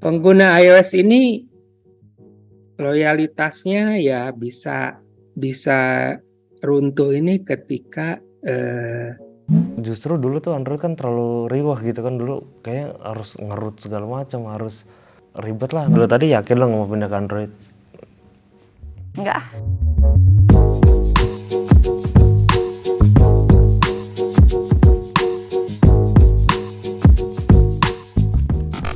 Pengguna iOS ini loyalitasnya ya bisa bisa runtuh ini ketika Justru dulu tuh Android kan terlalu riwah gitu kan, dulu kayak harus ngerut segala macam, harus ribet lah. Dulu tadi yakin lo mau pindah ke Android? Enggak.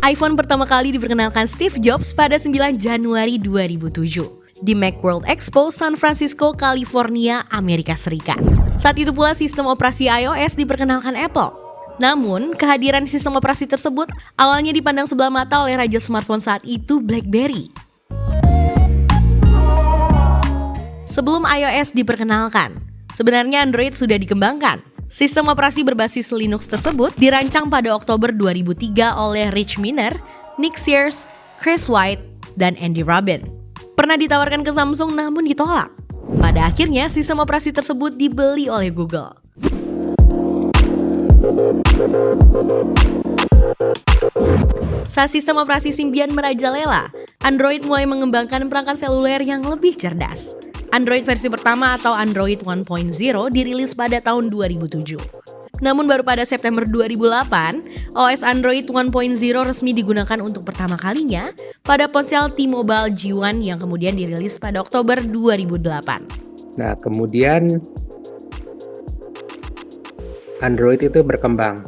iPhone pertama kali diperkenalkan Steve Jobs pada 9 Januari 2007 di Macworld Expo, San Francisco, California, Amerika Serikat. Saat itu pula sistem operasi iOS diperkenalkan Apple. Namun, kehadiran sistem operasi tersebut awalnya dipandang sebelah mata oleh raja smartphone saat itu, BlackBerry. Sebelum iOS diperkenalkan, sebenarnya Android sudah dikembangkan. Sistem operasi berbasis Linux tersebut dirancang pada Oktober 2003 oleh Rich Miner, Nick Sears, Chris White, dan Andy Rubin. Pernah ditawarkan ke Samsung namun ditolak. Pada akhirnya sistem operasi tersebut dibeli oleh Google. Saat sistem operasi Symbian merajalela, Android mulai mengembangkan perangkat seluler yang lebih cerdas. Android versi pertama atau Android 1.0 dirilis pada tahun 2007. Namun baru pada September 2008, OS Android 1.0 resmi digunakan untuk pertama kalinya pada ponsel T-Mobile G1 yang kemudian dirilis pada Oktober 2008. Nah, kemudian Android itu berkembang.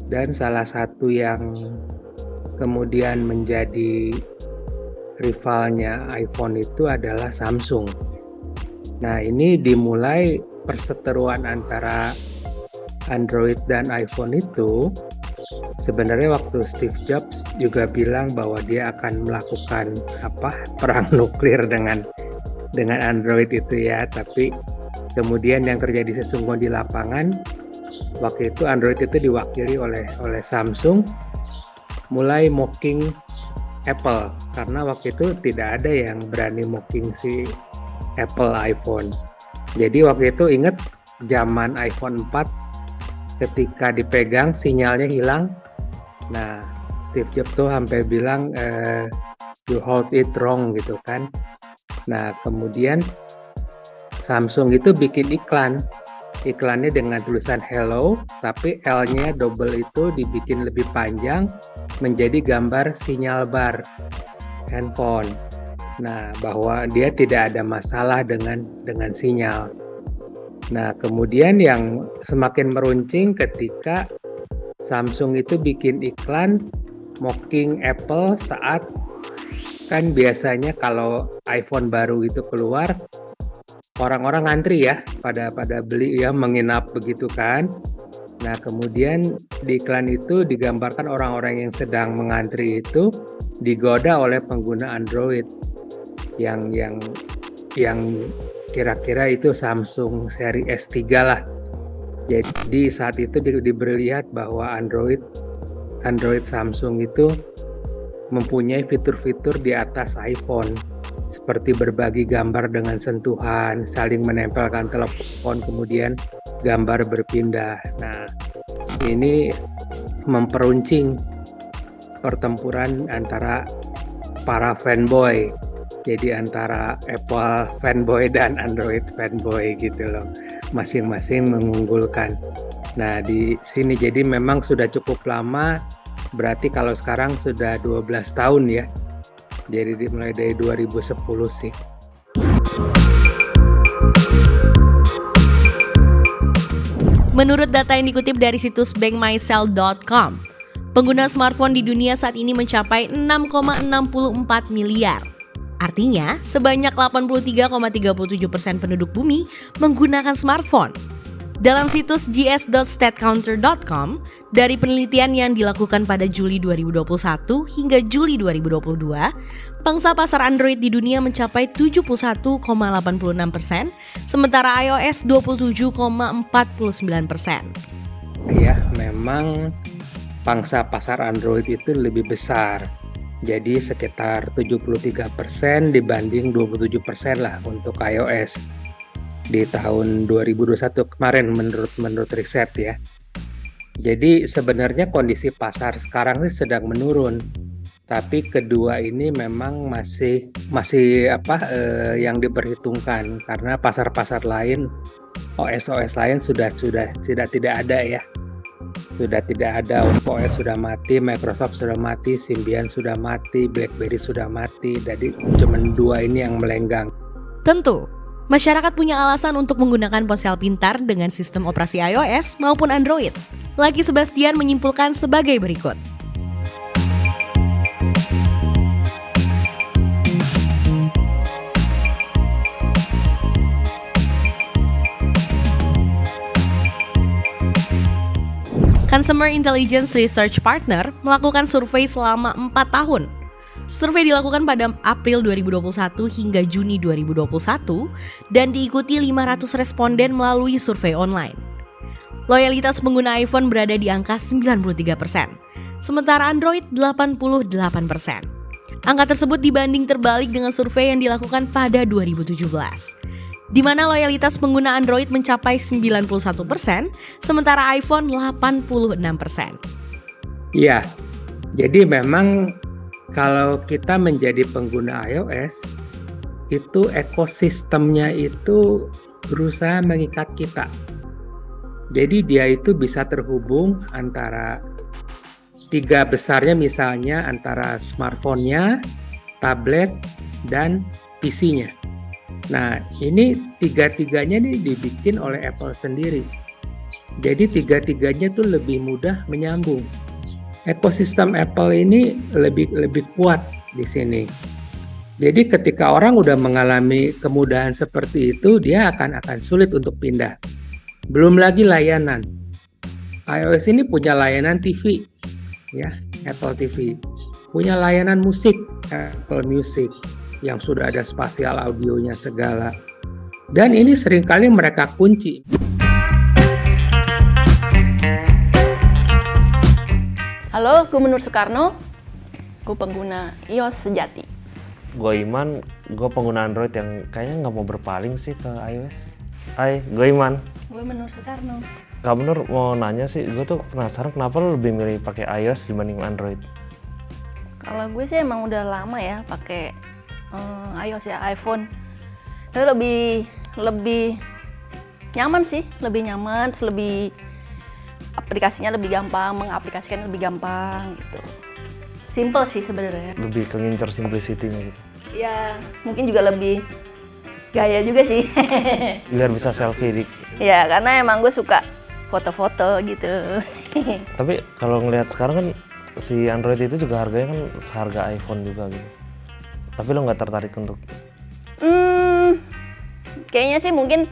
Dan salah satu yang kemudian menjadi rivalnya iPhone itu adalah Samsung. Nah, ini dimulai perseteruan antara Android dan iPhone itu. Sebenarnya waktu Steve Jobs juga bilang bahwa dia akan melakukan perang nuklir dengan Android itu ya, tapi kemudian yang terjadi sesungguhnya di lapangan waktu itu Android itu diwakili oleh Samsung mulai mocking Apple, karena waktu itu tidak ada yang berani mocking si Apple iPhone. Jadi waktu itu ingat zaman iPhone 4 ketika dipegang sinyalnya hilang. Nah, Steve Jobs tuh sampai bilang you hold it wrong gitu kan. Nah, kemudian Samsung itu bikin iklannya dengan tulisan hello, tapi L-nya double itu dibikin lebih panjang menjadi gambar sinyal bar handphone. Nah, bahwa dia tidak ada masalah dengan sinyal. Nah, kemudian yang semakin meruncing ketika Samsung itu bikin iklan mocking Apple saat kan biasanya kalau iPhone baru itu keluar orang-orang ngantri ya pada beli ya, menginap begitu kan. Nah, kemudian di iklan itu digambarkan orang-orang yang sedang mengantri itu digoda oleh pengguna Android yang kira-kira itu Samsung seri S3 lah. Jadi saat itu diberi lihat bahwa Android Samsung itu mempunyai fitur-fitur di atas iPhone, seperti berbagi gambar dengan sentuhan, saling menempelkan telepon, kemudian gambar berpindah. Nah, ini memperuncing pertempuran antara para fanboy. Jadi antara Apple fanboy dan Android fanboy gitu loh. Masing-masing mengunggulkan. Nah, di sini jadi memang sudah cukup lama, berarti kalau sekarang sudah 12 tahun ya. Jadi dimulai dari 2010 sih. Menurut data yang dikutip dari situs bankmysell.com, pengguna smartphone di dunia saat ini mencapai 6,64 miliar. Artinya, sebanyak 83,37% penduduk bumi menggunakan smartphone. Dalam situs gs.statcounter.com, dari penelitian yang dilakukan pada Juli 2021 hingga Juli 2022, pangsa pasar Android di dunia mencapai 71,86%, sementara iOS 27,49%. Ya, memang pangsa pasar Android itu lebih besar. Jadi sekitar 73% dibanding 27% lah untuk iOS di tahun 2021 kemarin menurut riset ya. Jadi sebenarnya kondisi pasar sekarang sih sedang menurun, tapi kedua ini memang masih yang diperhitungkan karena pasar-pasar lain, OS lain sudah tidak ada ya. Sudah tidak ada, OS sudah mati, Microsoft sudah mati, Symbian sudah mati, BlackBerry sudah mati, jadi cuma dua ini yang melenggang. Tentu, masyarakat punya alasan untuk menggunakan ponsel pintar dengan sistem operasi iOS maupun Android. Lucky Sebastian menyimpulkan sebagai berikut. Consumer Intelligence Research Partner melakukan survei selama 4 tahun. Survei dilakukan pada April 2021 hingga Juni 2021 dan diikuti 500 responden melalui survei online. Loyalitas pengguna iPhone berada di angka 93%, sementara Android 88%. Angka tersebut dibanding terbalik dengan survei yang dilakukan pada 2017. Di mana loyalitas pengguna Android mencapai 91%, sementara iPhone 86%. Iya, jadi memang kalau kita menjadi pengguna iOS, itu ekosistemnya itu berusaha mengikat kita. Jadi dia itu bisa terhubung antara tiga besarnya, misalnya antara smartphone-nya, tablet, dan PC-nya. Nah, ini tiga-tiganya nih dibikin oleh Apple sendiri. Jadi tiga-tiganya tuh lebih mudah menyambung. Ekosistem Apple ini lebih kuat di sini. Jadi ketika orang udah mengalami kemudahan seperti itu, dia akan sulit untuk pindah. Belum lagi layanan. iOS ini punya layanan TV, ya, Apple TV. Punya layanan musik, Apple Music, yang sudah ada spasial audionya segala. Dan ini seringkali mereka kunci. Halo, gue Nur Soekarno. Gue pengguna iOS sejati. Gue Iman, gue pengguna Android yang kayaknya nggak mau berpaling sih ke iOS. Hai, gue Iman. Gue Nur Soekarno. Kak Nur mau nanya sih, gue tuh penasaran kenapa lo lebih milih pakai iOS dibanding Android? Kalau gue sih emang udah lama ya pakai iOS ya, iPhone. Tapi lebih nyaman sih, lebih nyaman, lebih aplikasinya lebih gampang, mengaplikasikannya lebih gampang gitu. Simple sih sebenarnya. Lebih ke ngincer simplicity-nya gitu. Ya, mungkin juga lebih gaya juga sih. Biar bisa selfie Ya, karena emang gue suka foto-foto gitu. Tapi kalau ngelihat sekarang kan si Android itu juga harganya kan seharga iPhone juga gitu. Tapi lo nggak tertarik untuk? Kayaknya sih mungkin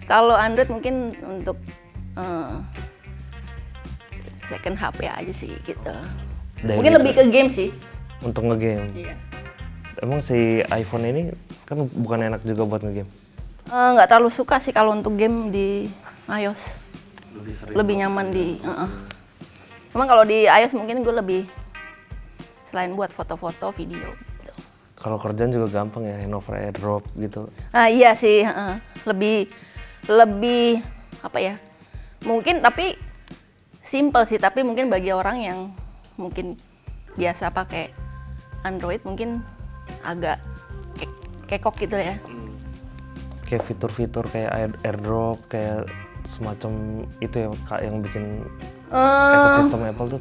kalau Android mungkin untuk second HP aja sih gitu. Mungkin lebih ke game sih. Untuk ngegame. Iya. Emang si iPhone ini kan bukan enak juga buat ngegame? Nggak terlalu suka sih kalau untuk game di iOS. Lebih nyaman di. Emang kalau di iOS mungkin gue lebih selain buat foto-foto, video. Gitu. Kalau kerjaan juga gampang ya, handover airdrop gitu. Iya sih, lebih apa ya? Mungkin tapi simple sih, tapi mungkin bagi orang yang mungkin biasa pakai Android mungkin agak kekok gitu ya. Kayak fitur-fitur kayak airdrop, kayak semacam itu ya Kak yang bikin ekosistem Apple tuh.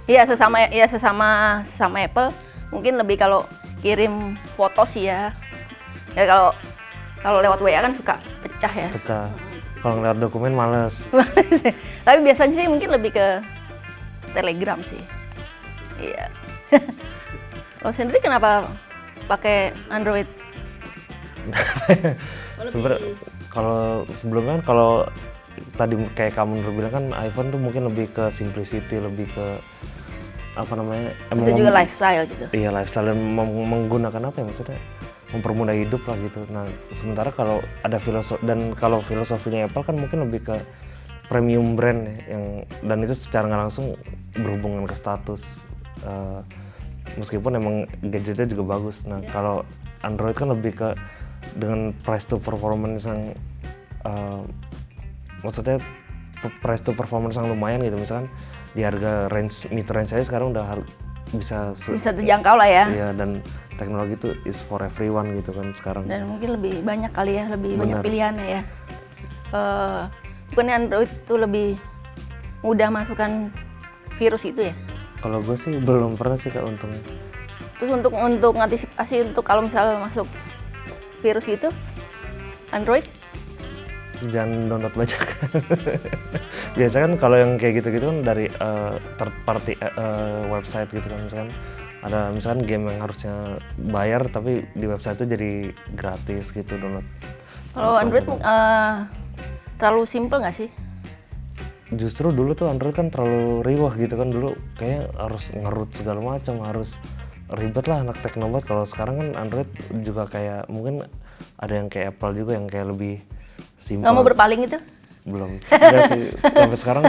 Iya, sesama Apple mungkin lebih kalau kirim foto sih ya. Ya kalau lewat WA kan suka pecah ya. Pecah. Kalau ngeliat dokumen males. Tapi biasanya sih mungkin lebih ke Telegram sih. Iya. Lo sendiri kenapa pakai Android? Sebenarnya kalau sebelumnya kan kalau tadi kayak kamu bilang kan iPhone tuh mungkin lebih ke simplicity, lebih ke apa namanya? Bisa juga lifestyle gitu. Iya, lifestyle dan menggunakan apa ya maksudnya? Mempermudah hidup lah gitu. Nah, sementara kalau ada filosofinya Apple kan mungkin lebih ke premium brand ya, dan itu secara nggak langsung berhubungan ke status. Meskipun emang gadgetnya juga bagus. Nah, kalau Android kan lebih ke dengan price to performance yang maksudnya price to performance yang lumayan gitu, misalkan di harga mid range saya sekarang udah bisa terjangkau lah ya. Iya, dan teknologi itu is for everyone gitu kan sekarang. Dan mungkin lebih banyak kali ya, lebih Benar. banyak pilihannya ya. Bukannya Android itu lebih mudah masukkan virus itu ya? Kalau gue sih belum pernah sih Kak untungnya. Terus untuk antisipasi untuk kalau misalnya masuk virus itu, Android? Jangan download bajakan. Biasanya kan kalau yang kayak gitu-gitu kan dari third party website gitu kan, misalkan game yang harusnya bayar tapi di website itu jadi gratis gitu download. Kalau Android terlalu simple nggak sih? Justru dulu tuh Android kan terlalu riwah gitu kan, dulu kayaknya harus ngerut segala macam, harus ribet lah anak teknobat. Kalau sekarang kan Android juga kayak mungkin ada yang kayak Apple juga yang kayak lebih simpel. Nggak mau berpaling itu? Belum. Enggak sih sampai sekarang.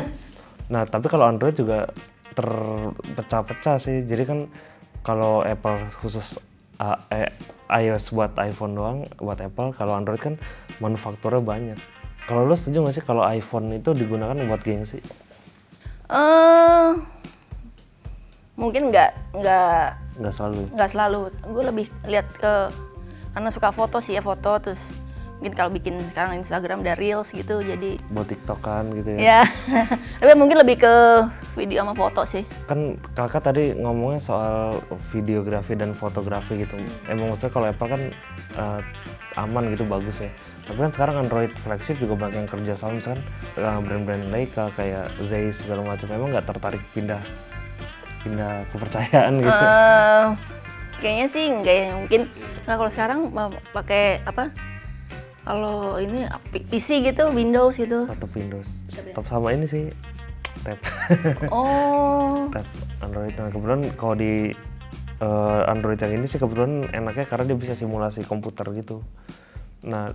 Nah, tapi kalau Android juga terpecah-pecah sih. Jadi kan kalau Apple khusus iOS buat iPhone doang, buat Apple. Kalau Android kan manufakturnya banyak. Kalau lo setuju nggak sih kalau iPhone itu digunakan buat gengsi? Mungkin nggak Nggak selalu. Gue lebih lihat karena suka foto sih ya, foto terus mungkin kalau bikin sekarang Instagram ada Reels gitu, jadi buat TikTokan gitu ya. ya. Tapi mungkin lebih ke video sama foto sih. Kan kakak tadi ngomongnya soal videografi dan fotografi gitu. Emang maksudnya kalau Apple kan aman gitu, bagus ya. Tapi kan sekarang Android flagship juga banyak yang kerja sama, misalkan brand-brand Leica kayak Zeiss segala macam. Emang nggak tertarik pindah kepercayaan gitu? Kayaknya sih enggak ya, mungkin. Nah kalau sekarang pakai apa? Kalau ini PC gitu, Windows gitu. Atau Windows. Top sama ini sih tab. Oh. Tab Android. Nah, kebetulan kalau di Android yang ini sih kebetulan enaknya karena dia bisa simulasi komputer gitu. Nah,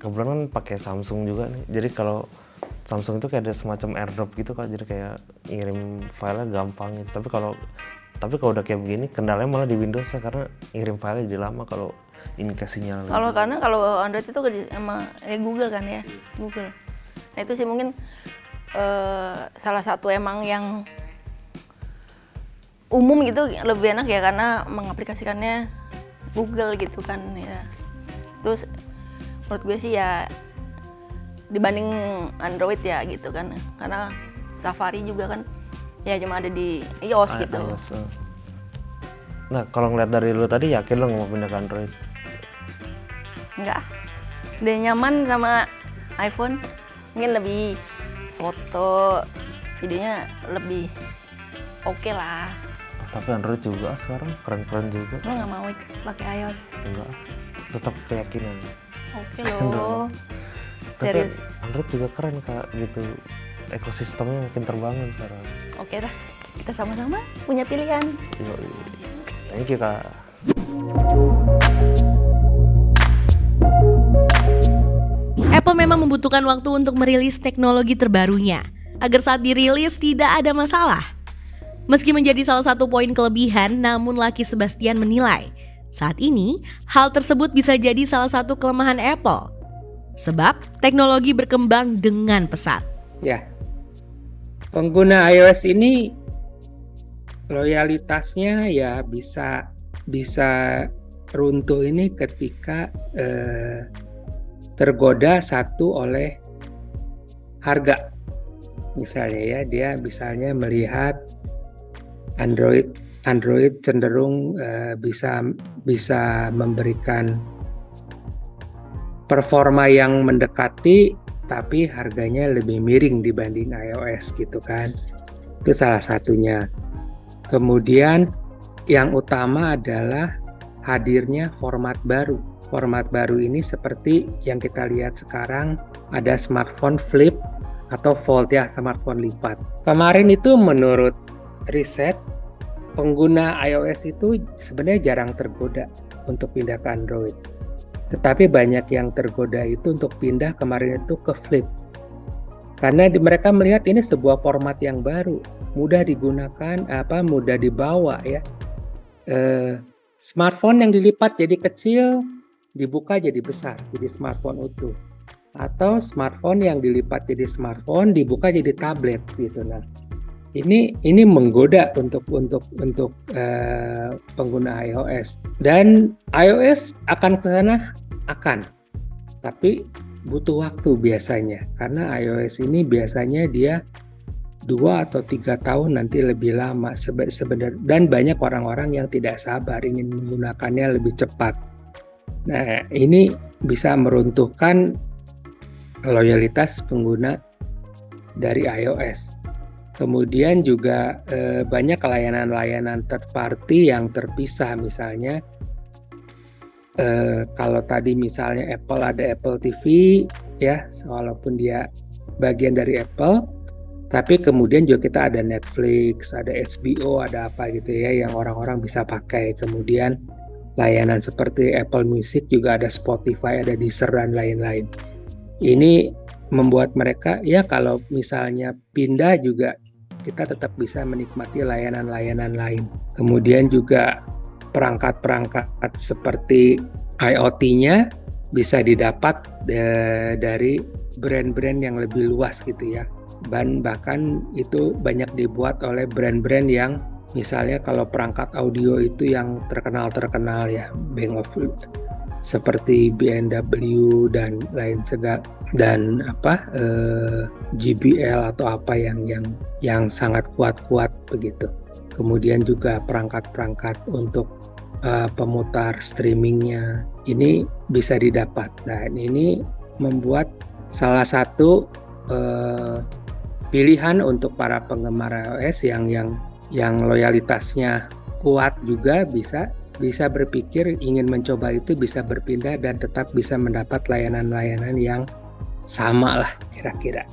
kebetulan kan pakai Samsung juga nih. Jadi kalau Samsung itu kayak ada semacam AirDrop gitu Kak. Jadi kayak ngirim filenya gampang gitu. Tapi kalau udah kayak begini, kendalanya malah di Windows ya, karena ngirim filenya jadi lama kalau ini ke sinyal. Karena kalau Android itu sama Google kan ya, Google. Nah itu sih mungkin salah satu emang yang umum gitu lebih enak ya, karena mengaplikasikannya Google gitu kan ya. Terus menurut gue sih ya dibanding Android ya gitu kan, karena Safari juga kan ya cuma ada di iOS gitu. Nah kalau ngeliat dari lu tadi, yakin lo mau pindah ke Android? Enggak, udah nyaman sama iPhone, mungkin lebih foto, videonya lebih oke lah. Tapi Android juga sekarang keren-keren juga. Lo nggak mau pakai iOS? Enggak, tetap keyakinan. Oke loh. Tapi Serius? Android juga keren Kak gitu, ekosistemnya makin terbangun sekarang. Oke dah, kita sama-sama punya pilihan. Yoi. Thank you Kak. Apple memang membutuhkan waktu untuk merilis teknologi terbarunya, agar saat dirilis tidak ada masalah. Meski menjadi salah satu poin kelebihan, namun Lucky Sebastian menilai, saat ini hal tersebut bisa jadi salah satu kelemahan Apple. Sebab teknologi berkembang dengan pesat. Ya, pengguna iOS ini loyalitasnya ya bisa runtuh ini ketika tergoda satu oleh harga. Misalnya ya, dia misalnya melihat Android cenderung bisa memberikan performa yang mendekati tapi harganya lebih miring dibanding iOS gitu kan. Itu salah satunya. Kemudian yang utama adalah hadirnya format baru. Format baru ini seperti yang kita lihat sekarang, ada smartphone flip atau fold ya, smartphone lipat. Kemarin itu menurut riset, pengguna iOS itu sebenarnya jarang tergoda untuk pindah ke Android. Tetapi banyak yang tergoda itu untuk pindah kemarin itu ke flip. Karena mereka melihat ini sebuah format yang baru, mudah digunakan, mudah dibawa ya. Smartphone yang dilipat jadi kecil, dibuka jadi besar, jadi smartphone utuh. atau smartphone yang dilipat jadi smartphone dibuka jadi tablet gitu. Nah, ini menggoda untuk pengguna iOS, dan iOS akan ke sana, tapi butuh waktu biasanya, karena iOS ini biasanya dia 2 atau 3 tahun, nanti lebih lama sebenarnya, dan banyak orang-orang yang tidak sabar ingin menggunakannya lebih cepat. Nah, ini bisa meruntuhkan loyalitas pengguna dari iOS. Kemudian juga banyak layanan-layanan third party yang terpisah, misalnya kalau tadi misalnya Apple ada Apple TV ya, walaupun dia bagian dari Apple, tapi kemudian juga kita ada Netflix, ada HBO, ada apa gitu ya yang orang-orang bisa pakai. Kemudian layanan seperti Apple Music juga ada, Spotify, ada Deezer dan lain-lain. Ini membuat mereka ya kalau misalnya pindah juga kita tetap bisa menikmati layanan-layanan lain. Kemudian juga perangkat-perangkat seperti IoT-nya bisa didapat dari brand-brand yang lebih luas gitu ya. Bahkan itu banyak dibuat oleh brand-brand yang misalnya kalau perangkat audio itu yang terkenal ya, seperti BMW dan lain dan JBL atau apa yang sangat kuat begitu. Kemudian juga perangkat-perangkat untuk pemutar streamingnya ini bisa didapat. Nah, ini membuat salah satu pilihan untuk para penggemar iOS yang loyalitasnya kuat juga bisa berpikir ingin mencoba itu, bisa berpindah dan tetap bisa mendapat layanan-layanan yang sama lah kira-kira.